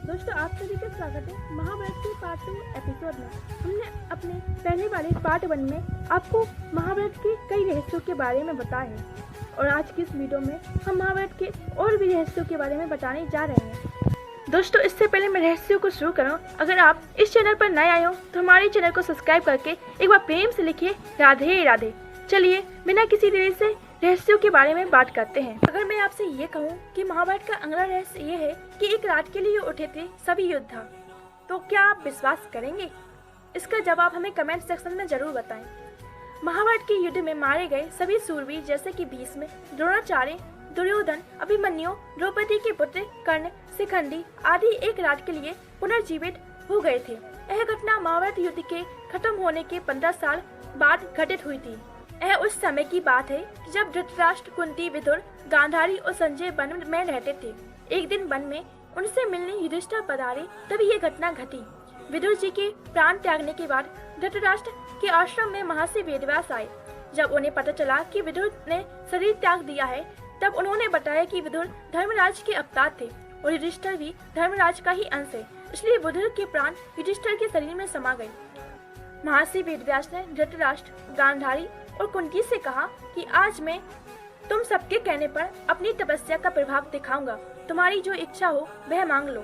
दोस्तों, आप सभी का स्वागत है महाभारत के पार्ट 2 एपिसोड में। हमने अपने पहले वाले पार्ट 1 में आपको महाभारत के कई रहस्यों के बारे में बताया है और आज की इस वीडियो में हम महाभारत के और भी रहस्यों के बारे में बताने जा रहे हैं। दोस्तों, इससे पहले मैं रहस्यों को शुरू करूं, अगर आप इस चैनल पर नए आए हो तो हमारे चैनल को सब्सक्राइब करके एक बार प्रेम से लिखिए राधे राधे। चलिए बिना किसी देरी से रहस्यों के बारे में बात करते हैं। अगर मैं आपसे ये कहूँ कि महाभारत का अगला रहस्य ये है कि एक रात के लिए उठे थे सभी योद्धा, तो क्या आप विश्वास करेंगे? इसका जवाब हमें कमेंट सेक्शन में जरूर बताएं। महाभारत के युद्ध में मारे गए सभी सूरवीर जैसे कि भीष्म, द्रोणाचार्य, दुर्योधन, अभिमन्यु, द्रौपदी के पुत्र कर्ण, शिखंडी आदि एक रात के लिए पुनर्जीवित हो गए थे। यह घटना महाभारत युद्ध के खत्म होने के 15 साल बाद घटित हुई थी। यह उस समय की बात है जब धृतराष्ट्र, कुंती, विदुर, गांधारी और संजय वन में रहते थे। एक दिन वन में उनसे मिलने युधिष्ठिर पधारे, तभी ये घटना घटी। विदुर जी के प्राण त्यागने के बाद धृतराष्ट्र के आश्रम में महर्षि वेदव्यास आए। जब उन्हें पता चला कि विदुर ने शरीर त्याग दिया है, तब उन्होंने बताया कि विदुर धर्मराज के अवतार थे और युधिष्ठिर भी धर्मराज का ही अंश है, इसलिए विदुर के प्राण युधिष्ठिर के शरीर में समा गए। महर्षि वेदव्यास ने धृतराष्ट्र, गांधारी और कुंती से कहा कि आज मैं तुम सबके कहने पर अपनी तपस्या का प्रभाव दिखाऊंगा, तुम्हारी जो इच्छा हो वह मांग लो।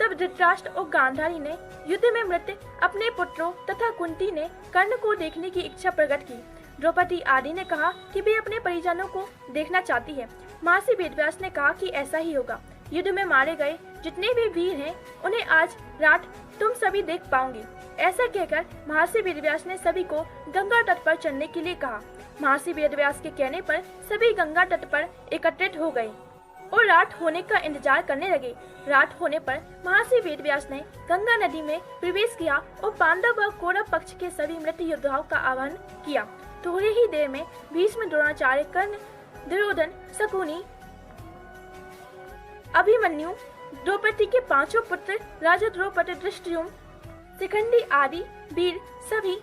तब धृतराष्ट्र और गांधारी ने युद्ध में मृत अपने पुत्रों तथा कुंती ने कर्ण को देखने की इच्छा प्रकट की। द्रौपदी आदि ने कहा कि वे अपने परिजनों को देखना चाहती है। महर्षि वेदव्यास ने कहा कि ऐसा ही होगा। युद्ध में मारे गए जितने भी वीर हैं उन्हें आज रात तुम सभी देख पाओगे। ऐसा कहकर महर्षि वेदव्यास ने सभी को गंगा तट पर चलने के लिए कहा। महर्षि वेदव्यास के कहने पर सभी गंगा तट पर एकत्रित हो गए और रात होने का इंतजार करने लगे। रात होने पर महर्षि वेदव्यास ने गंगा नदी में प्रवेश किया और पांडव व कौरव पक्ष के सभी मृत योद्धाओं का आह्वान किया। थोड़ी ही देर में भीष्म, द्रोणाचार्य, कर्ण, दुर्योधन, शकुनी, अभिमन्यु, द्रौपदी के पांचों पुत्र राजा द्रौपदी, धृष्टद्युम्न, शिखंडी आदि वीर सभी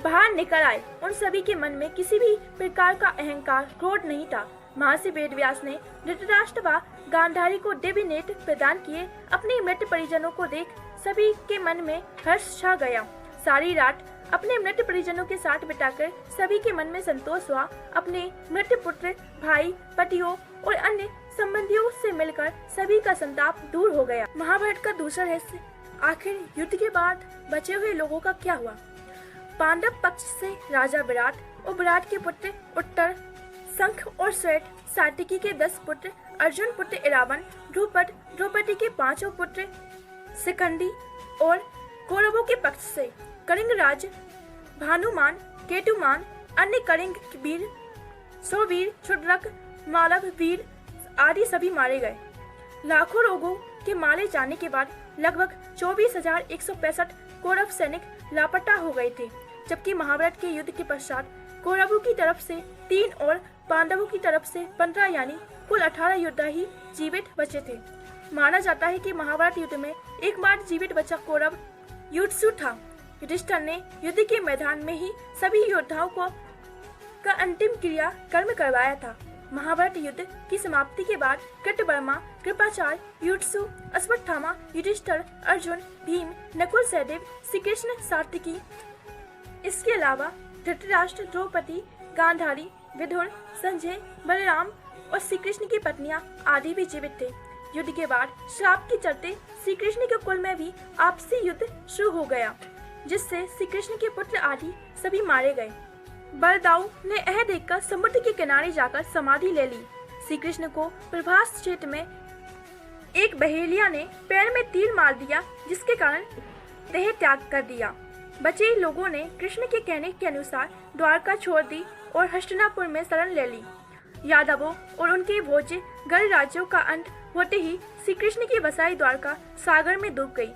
बाहर निकल आए। उन सभी के मन में किसी भी प्रकार का अहंकार, क्रोध नहीं था। महर्षि वेदव्यास ने धृतराष्ट्र व गांधारी को दिव्य नेत्र प्रदान किए। अपने मृत परिजनों को देख सभी के मन में हर्ष छा गया। सारी रात अपने मृत परिजनों के साथ बिताकर सभी के मन में संतोष हुआ। अपने मृत पुत्र, भाई, पतियों और अन्य संबंधियों से मिलकर सभी का संताप दूर हो गया। महाभारत का दूसरा रहस्य, आखिर युद्ध के बाद बचे हुए लोगों का क्या हुआ? पांडव पक्ष से राजा विराट और विराट के पुत्र उत्तर, शंख और श्वेत, सात्यकी के 10 पुत्र, अर्जुन पुत्र इरावन, ध्रुपद, द्रौपदी के 5 पुत्र शिखंडी और कौरवों के पक्ष से कलिंगराज, भानुमान, केतुमान, अन्य कलिंग वीर, सौवीर, क्षुद्रक, मालव वीर आदि सभी मारे गए। लाखों लोगों के मारे जाने के बाद लगभग 24,165 कौरव सैनिक लापता हो गए थे, जबकि महाभारत के युद्ध के पश्चात कौरवों की तरफ से 3 और पांडवों की तरफ से 15 यानी कुल 18 योद्धा ही जीवित बचे थे। माना जाता है कि महाभारत युद्ध में एकमात्र जीवित बचा कौरव युधिष्ठिर था। युधिष्ठिर ने युद्ध के मैदान में ही सभी योद्धाओं को का अंतिम क्रिया कर्म करवाया था। महाभारत युद्ध की समाप्ति के बाद कृतवर्मा, कृपाचार्य, युधिष्ठिर, अश्वत्थामा, युधिष्ठिर, अर्जुन, भीम, नकुल, सहदेव, श्री कृष्ण, सात्यकी, इसके अलावा धृतराष्ट्र, द्रौपदी, गांधारी, विदुर, संजय, बलराम और श्री कृष्ण की पत्नियां आदि भी जीवित थे। युद्ध के बाद श्राप के चलते श्री कृष्ण के कुल में भी आपसी युद्ध शुरू हो गया, जिससे श्री कृष्ण के पुत्र आदि सभी मारे गए। बलदाऊ ने यह देखकर समुद्र के किनारे जाकर समाधि ले ली। श्री कृष्ण को प्रभास क्षेत्र में एक बहेलिया ने पैर में तीर मार दिया, जिसके कारण देह त्याग कर दिया। बचे लोगों ने कृष्ण के कहने के अनुसार द्वारका छोड़ दी और हस्तिनापुर में शरण ले ली। यादवों और उनके भोज्य गण राज्यों का अंत होते ही श्री कृष्ण की बसाई द्वारका सागर में डूब गई।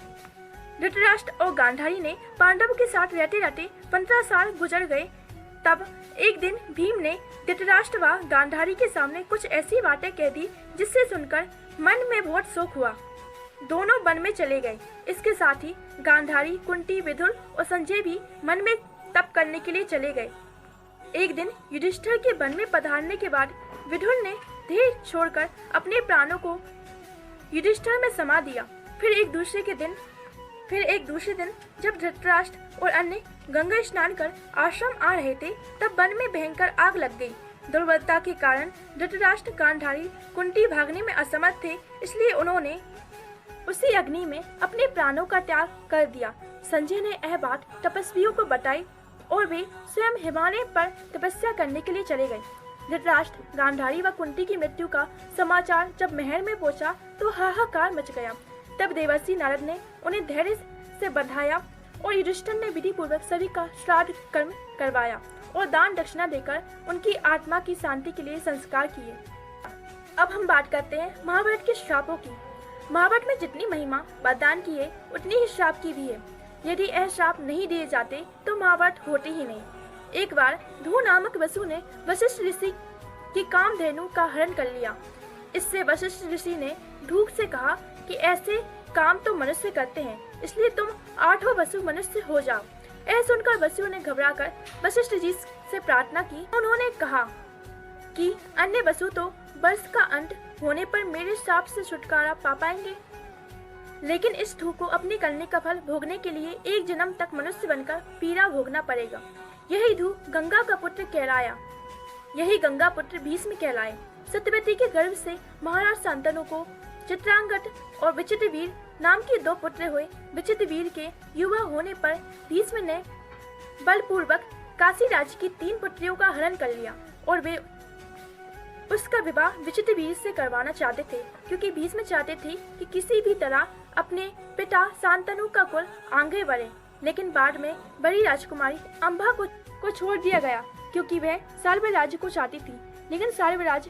धृतराष्ट्र और गांधारी ने पांडवों के साथ रहते रहते 15 साल गुजर गए। तब एक दिन भीम ने धृतराष्ट्र व गांधारी के सामने कुछ ऐसी बातें कह दी जिससे सुनकर मन में बहुत शोक हुआ। दोनों वन में चले गए। इसके साथ ही गांधारी, कुंती, विदुर और संजय भी मन में तप करने के लिए चले गए। एक दिन युधिष्ठिर के वन में पधारने के बाद विदुर ने देह छोड़कर अपने प्राणों को युधिष्ठिर में समा दिया। फिर एक दूसरे दिन जब धृतराष्ट्र और अन्य गंगा स्नान कर आश्रम आ रहे थे, तब वन में भयंकर आग लग गई। दुर्बलता के कारण धृतराष्ट्र, गांधारी, कुंती भागने में असमर्थ थे, इसलिए उन्होंने उसी अग्नि में अपने प्राणों का त्याग कर दिया। संजय ने यह बात तपस्वियों को बताई और वे स्वयं हिमालय पर तपस्या करने के लिए चले गए। धृतराष्ट्र, गांधारी व कुंती की मृत्यु का समाचार जब महल में पहुंचा तो हाहाकार मच गया। तब देवर्षि नारद ने उन्हें धैर्य से बधाया और युधिष्ठिर ने विधि पूर्वक सभी का श्राद्ध कर्म करवाया और दान दक्षिणा देकर उनकी आत्मा की शांति के लिए संस्कार किए। अब हम बात करते हैं महाभारत के श्रापों की। महाभारत में जितनी महिमा वरदान की है, उतनी ही श्राप की भी है। यदि यह श्राप नहीं दिए जाते तो महाभारत होते ही नहीं। एक बार ध्रुव नामक वसु ने वशिष्ठ ऋषि की कामधेनु का हरण कर लिया। इससे वशिष्ठ ऋषि ने ध्रुव से कहा कि ऐसे काम तो मनुष्य करते हैं, इसलिए तुम 8वां वसु मनुष्य हो जाओ। ऐसा सुनकर वसु ने घबराकर वशिष्ठ जी से प्रार्थना की। उन्होंने कहा कि अन्य वसु तो वर्ष का अंत होने पर मेरे श्राप से छुटकारा पा पाएंगे, लेकिन इस ध्रुव को अपनी करने का फल भोगने के लिए एक जन्म तक मनुष्य बनकर पीड़ा भोगना पड़ेगा। यही ध्रुव गंगा का पुत्र कहलाया। यही गंगा पुत्र भीष्म कहलाए। सत्यवती के गर्भ से महाराज शांतनु को चित्रांगद और विचित्रवीर नाम के 2 पुत्र हुए। विचित्रवीर के युवा होने पर भीष्म ने बलपूर्वक काशी राज्य की 3 पुत्रियों का हरण कर लिया और वे उसका विवाह विचित्रवीर से करवाना चाहते थे, क्योंकि भीष्म चाहते थे कि किसी भी तरह अपने पिता शांतनु का कुल आगे बढ़े। लेकिन बाद में बड़ी राजकुमारी अंबा को छोड़ दिया गया, क्योंकि वह साल्वराज को चाहती थी। लेकिन साल्वराज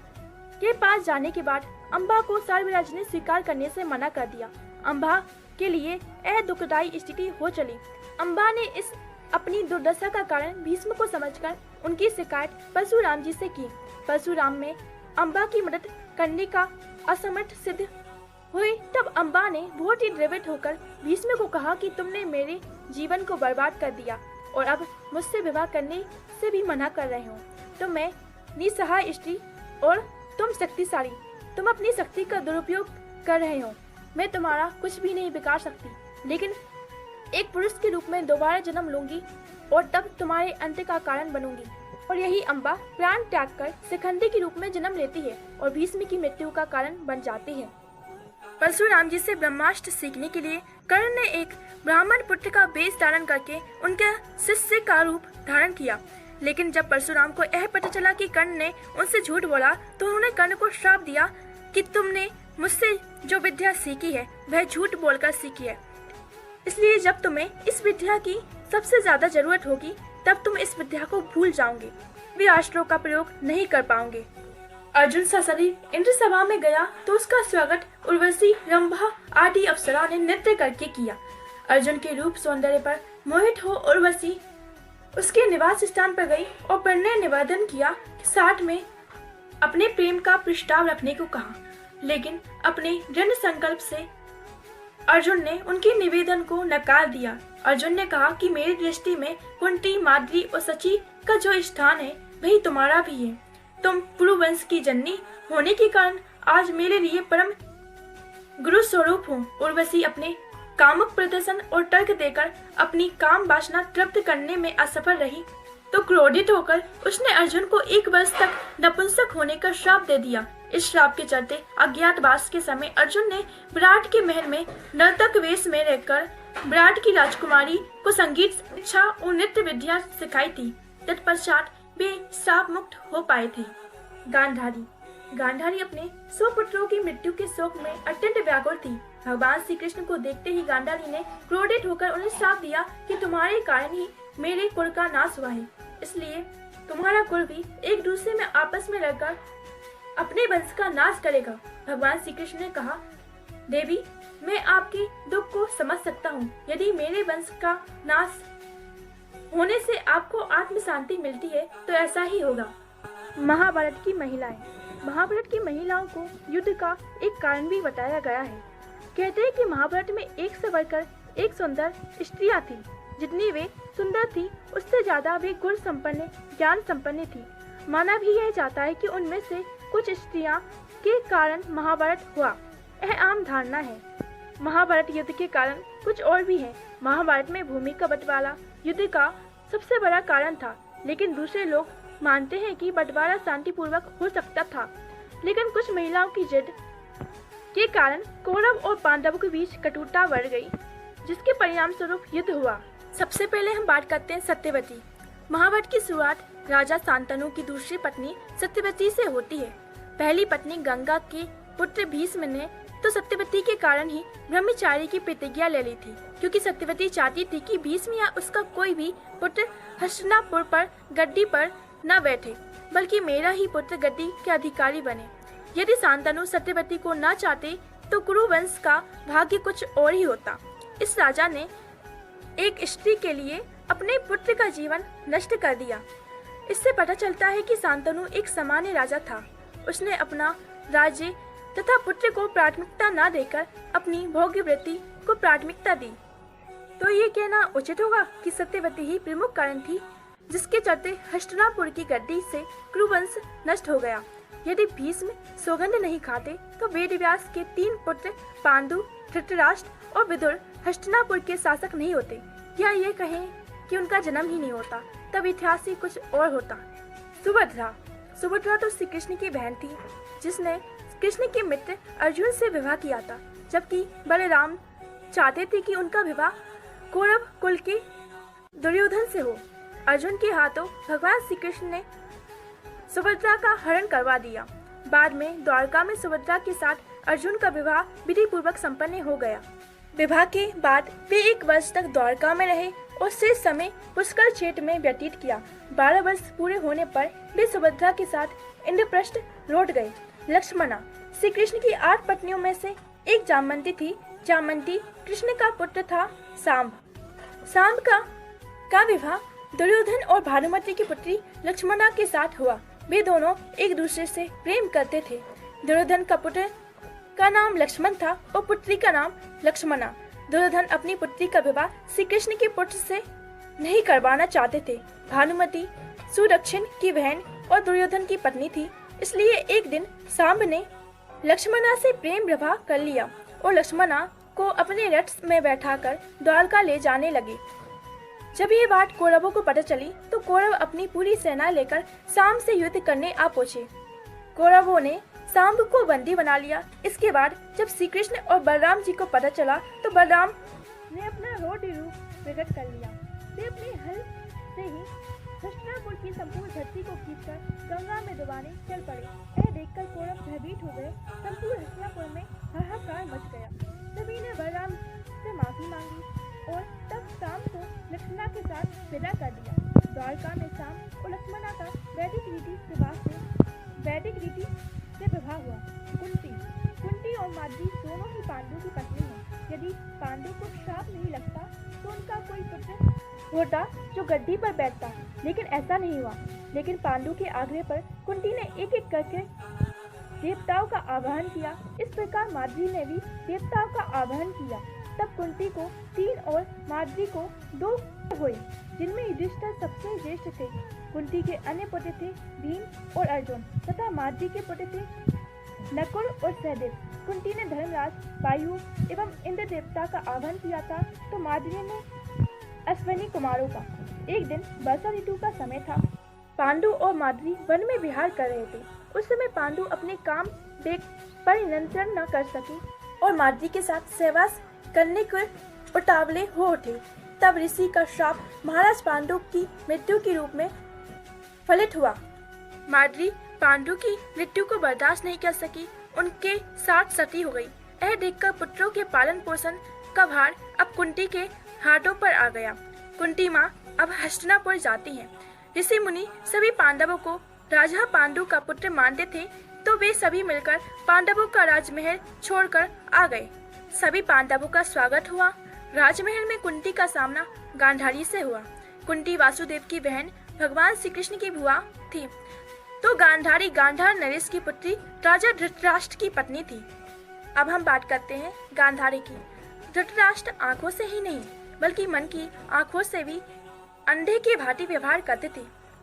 के पास जाने के बाद अंबा को साल्वराज ने स्वीकार करने से मना कर दिया। अंबा के लिए यह दुखदायी स्थिति हो चली। अंबा ने इस अपनी दुर्दशा का कारण भीष्म को समझकर उनकी शिकायत परशुराम जी से की। परशुराम में अंबा की मदद करने का असमर्थ सिद्ध हुए। तब अंबा ने बहुत ही द्रवित होकर भीष्म को कहा कि तुमने मेरे जीवन को बर्बाद कर दिया और अब मुझसे विवाह करने से भी मना कर रहे हो। तो मैं निसहाय स्त्री और तुम शक्तिशाली, तुम अपनी शक्ति का दुरुपयोग कर रहे हो। मैं तुम्हारा कुछ भी नहीं बिगाड़ सकती, लेकिन एक पुरुष के रूप में दोबारा जन्म लूंगी और तब तुम्हारे अंत का कारण बनूंगी। और यही अंबा प्राण त्याग कर शिखंडी के रूप में जन्म लेती है और भीष्म की मृत्यु का कारण बन जाती है। परशुराम जी से ब्रह्मास्त्र सीखने के लिए कर्ण ने एक ब्राह्मण पुत्र का वेश धारण करके उनके शिष्य का रूप धारण किया। लेकिन जब परशुराम को यह पता चला कि कर्ण ने उनसे झूठ बोला, तो उन्होंने कर्ण को श्राप दिया कि तुमने मुझसे जो विद्या सीखी है वह झूठ बोलकर सीखी है, इसलिए जब तुम्हें इस विद्या की सबसे ज्यादा जरूरत होगी तब तुम इस विद्या को भूल जाओगे, वे अस्त्रों का प्रयोग नहीं कर पाओगे। अर्जुन सा शरीर इंद्र सभा में गया तो उसका स्वागत उर्वशी, रंभा आदि अप्सरा ने नृत्य करके किया। अर्जुन के रूप सौंदर्य पर मोहित हो उर्वशी उसके निवास स्थान पर गई और प्रणय निवेदन किया कि साथ में अपने प्रेम का प्रस्ताव रखने को कहा। लेकिन अपने दृढ़ संकल्प से अर्जुन ने उनके निवेदन को नकार दिया। अर्जुन ने कहा कि मेरी दृष्टि में कुंती, माद्री और सची का जो स्थान है वही तुम्हारा भी है। तुम पुरुवंश की जननी होने के कारण आज मेरे लिए परम गुरु स्वरूप हो। उर्वशी अपने कामुक प्रदर्शन और तर्क देकर अपनी काम वासना तृप्त करने में असफल रही तो क्रोधित होकर उसने अर्जुन को 1 वर्ष तक नपुंसक होने का श्राप दे दिया। इस श्राप के चलते अज्ञातवास के समय अर्जुन ने विराट के महल में नर्तक वेश में रहकर विराट की राजकुमारी को संगीत शिक्षा और नृत्य विद्या सिखाई थी। तत्पश्चात वे श्राप मुक्त हो पाए थे। गांधारी अपने 100 पुत्रों की मृत्यु के शोक में अत्यंत व्याकुल थी। भगवान श्री कृष्ण को देखते ही गांधारी ने क्रोधित होकर उन्हें श्राप दिया कि तुम्हारे कारण ही मेरे कुल का नाश हुआ है, इसलिए तुम्हारा कुल भी एक दूसरे में आपस में लड़कर अपने वंश का नाश करेगा। भगवान श्री कृष्ण ने कहा, देवी मैं आपके दुख को समझ सकता हूँ। यदि मेरे वंश का नाश होने से आपको आत्म शांति मिलती है तो ऐसा ही होगा। महाभारत की महिलाएं। महाभारत की महिलाओं को युद्ध का एक कारण भी बताया गया है। कहते हैं कि महाभारत में एक से बढ़कर एक सुंदर स्त्रियां थी। जितनी वे सुंदर थी उससे ज्यादा वे गुण संपन्न, ज्ञान संपन्न थी। माना भी यह जाता है कि उनमें से कुछ स्त्रियां के कारण महाभारत हुआ, यह आम धारणा है। महाभारत युद्ध के कारण कुछ और भी हैं। महाभारत में भूमि का बंटवारा युद्ध का सबसे बड़ा कारण था, लेकिन दूसरे लोग मानते हैं कि बंटवारा शांतिपूर्वक हो सकता था। लेकिन कुछ महिलाओं की जिद के कारण कौरव और पांडवों के बीच कटुता बढ़ गई, जिसके परिणाम स्वरूप युद्ध हुआ। सबसे पहले हम बात करते हैं सत्यवती। महाभारत की शुरुआत राजा शांतनु की दूसरी पत्नी सत्यवती से होती है। पहली पत्नी गंगा के पुत्र भीष्म ने तो सत्यवती के कारण ही ब्रह्मचारी की प्रतिज्ञा ले ली थी, क्योंकि सत्यवती चाहती थी कि भीष्म या उसका कोई भी पुत्र हस्तिनापुर पर गद्दी पर न बैठे, बल्कि मेरा ही पुत्र गद्दी के अधिकारी बने। यदि शांतनु सत्यवती को न चाहते तो कुरुवंश का भाग्य कुछ और ही होता। इस राजा ने एक स्त्री के लिए अपने पुत्र का जीवन नष्ट कर दिया। इससे पता चलता है कि शांतनु एक सामान्य राजा था। उसने अपना राज्य तथा पुत्र को प्राथमिकता न देकर अपनी भोग्यवृत्ति को प्राथमिकता दी। तो ये कहना उचित होगा कि सत्यवती ही प्रमुख कारण थी जिसके चलते हस्तिनापुर की गद्दी से कुरुवंश नष्ट हो गया। यदि भीष्म सौगंध नहीं खाते तो वेदव्यास के 3 पुत्र पांडु, धृतराष्ट्र और विदुर हस्तिनापुर के शासक नहीं होते, या ये कहें कि उनका जन्म ही नहीं होता, तब इतिहास ही कुछ और होता। सुभद्रा तो श्री कृष्ण की बहन थी, जिसने कृष्ण के मित्र अर्जुन से विवाह किया था, जबकि बलराम चाहते थे कि उनका विवाह कौरव कुल के दुर्योधन से हो। अर्जुन के हाथों भगवान श्री कृष्ण ने सुभद्रा का हरण करवा दिया। बाद में द्वारका में सुभद्रा के साथ अर्जुन का विवाह विधि पूर्वक संपन्न हो गया। विवाह के बाद वे 1 वर्ष तक द्वारका में रहे और शेष समय पुष्कर क्षेत्र में व्यतीत किया। 12 वर्ष पूरे होने पर वे सुभद्रा के साथ इंद्रप्रस्थ लौट गए। लक्ष्मणा श्री कृष्ण की 8 पत्नियों में से एक जामवंती थी। जामवंती कृष्ण का पुत्र था सांब। सांब का विवाह दुर्योधन और भानुमति की पुत्री लक्ष्मणा के साथ हुआ। वे दोनों एक दूसरे से प्रेम करते थे। दुर्योधन का पुत्र का नाम लक्ष्मण था और पुत्री का नाम लक्ष्मणा। दुर्योधन अपनी पुत्री का विवाह श्री कृष्ण के पुत्र से नहीं करवाना चाहते थे। भानुमति सुदक्षिण की बहन और दुर्योधन की पत्नी थी, इसलिए एक दिन सांब ने लक्ष्मणा से प्रेम विवाह कर लिया और लक्ष्मणा को अपने रथ में बैठाकर द्वारका ले जाने लगे। जब ये बात कौरवों को पता चली तो कौरव अपनी पूरी सेना लेकर सांब से युद्ध करने आ पहुंचे। कौरवों ने सांब को बंदी बना लिया। इसके बाद जब श्री कृष्ण और बलराम जी को पता चला तो बलराम ने अपना रौद्र रूप प्रकट कर लिया। वे अपने हल से ही हस्तिनापुर की संपूर्ण धरती को खींचकर गंगा में डुबाने चल पड़े। यह देखकर कौरव भयभीत हो गए। संपूर्ण हस्तिनापुर में हाहाकार मच गया। सभी ने बलराम से माफी मांगी और तब सांब को लक्ष्मणा के साथ विदा कर दिया। द्वारका में सांब और लक्ष्मणा का वैदिक रीति से विवाह हुआ। कुंती और माद्री दोनों ही पांडु की पत्नी हैं। यदि पांडु को श्राप नहीं लगता तो उनका कोई पुत्र होता जो गद्दी पर बैठता, लेकिन ऐसा नहीं हुआ। लेकिन पांडु के आग्रह पर कुंती ने एक एक करके देवताओं का आवाहन किया। इस प्रकार माद्री ने भी देवताओं का आवाहन किया। तब कुंती को 3 और माद्री को 2 हुए, जिनमें युधिष्ठिर सबसे ज्येष्ठ थे। कुंती के अन्य पुत्र थे भीम और अर्जुन तथा माद्री के पुत्र थे नकुल और सहदेव। कुंती ने धर्मराज, वायु एवं इंद्र देवता का आह्वान किया था तो माद्री ने अश्विनी कुमारों का। एक दिन वर्षा ऋतु का समय था। पांडु और माद्री वन में विहार कर रहे थे। उस समय पांडु अपने काम वेग पर नियंत्रण न कर सके और माद्री के साथ सहवास करने के उतावले हो उठे। तब ऋषि का श्राप महाराज पांडु की मृत्यु के रूप में फलित हुआ। माद्री पांडु की मृत्यु को बर्दाश्त नहीं कर सकी, उनके साथ सती हो गई। यह देखकर पुत्रों के पालन पोषण का भार अब कुंती के हाथों पर आ गया। कुंती माँ अब हस्तिनापुर जाती हैं। ऋषि मुनि सभी पांडवों को राजा पांडु का पुत्र मानते थे, तो वे सभी मिलकर पांडवों का राजमहल छोड़कर आ गए। सभी पांडवों का स्वागत हुआ। राजमहल में कुंती का सामना गांधारी से हुआ। कुंती वासुदेव की बहन भगवान श्री कृष्ण की बुआ थी, तो गांधारी गांधार नरेश की पुत्री राजा धृतराष्ट्र की पत्नी थी। अब हम बात करते हैं गांधारी की। धृतराष्ट्र आंखों से ही नहीं बल्कि मन की आंखों से भी अंधे की भांति व्यवहार करते थे,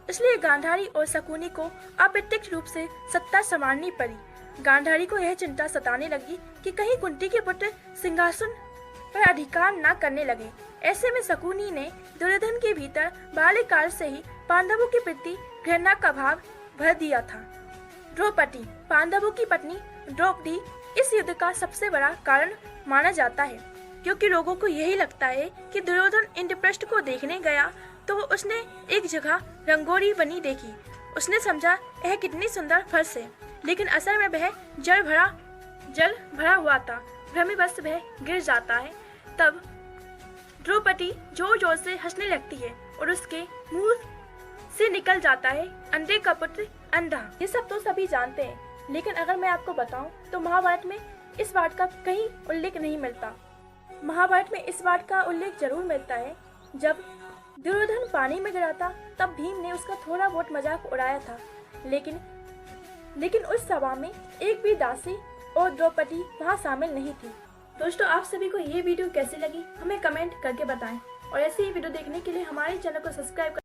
इसलिए गांधारी और शकुनी को अप्रत्यक्ष रूप से सत्ता संभालनी पड़ी। गांधारी को यह चिंता सताने लगी कि कहीं कुंती के पुत्र सिंहासन पर अधिकार न करने लगे। ऐसे में शकुनी ने दुर्योधन के भीतर बाल्यकाल से ही पांडवों के प्रति घृणा का भाव भर दिया था। द्रौपदी, पांडवों की पत्नी द्रौपदी इस युद्ध का सबसे बड़ा कारण माना जाता है, क्योंकि लोगों को यही लगता है कि दुर्योधन इंद्रप्रस्थ को देखने गया तो उसने एक जगह रंगोली बनी देखी। उसने समझा यह कितनी सुंदर फर्श है, लेकिन असल में वह जल भरा हुआ था। भ्रमिवश वह गिर जाता है। तब द्रौपदी जोर जोर से हंसने लगती है और उसके मुंह से निकल जाता है अंधे का पुत्र अंधा। ये सब तो सभी जानते हैं, लेकिन अगर मैं आपको बताऊं तो महाभारत में इस बात का कहीं उल्लेख नहीं मिलता। महाभारत में इस बात का उल्लेख जरूर मिलता है, जब दुर्योधन पानी में गिरा था तब भीम ने उसका थोड़ा बहुत मजाक उड़ाया था, लेकिन उस सभा में एक भी दासी और द्रौपदी वहाँ शामिल नहीं थी। दोस्तों, आप सभी को ये वीडियो कैसी लगी हमें कमेंट करके बताएं और ऐसी ही वीडियो देखने के लिए हमारे चैनल को सब्सक्राइब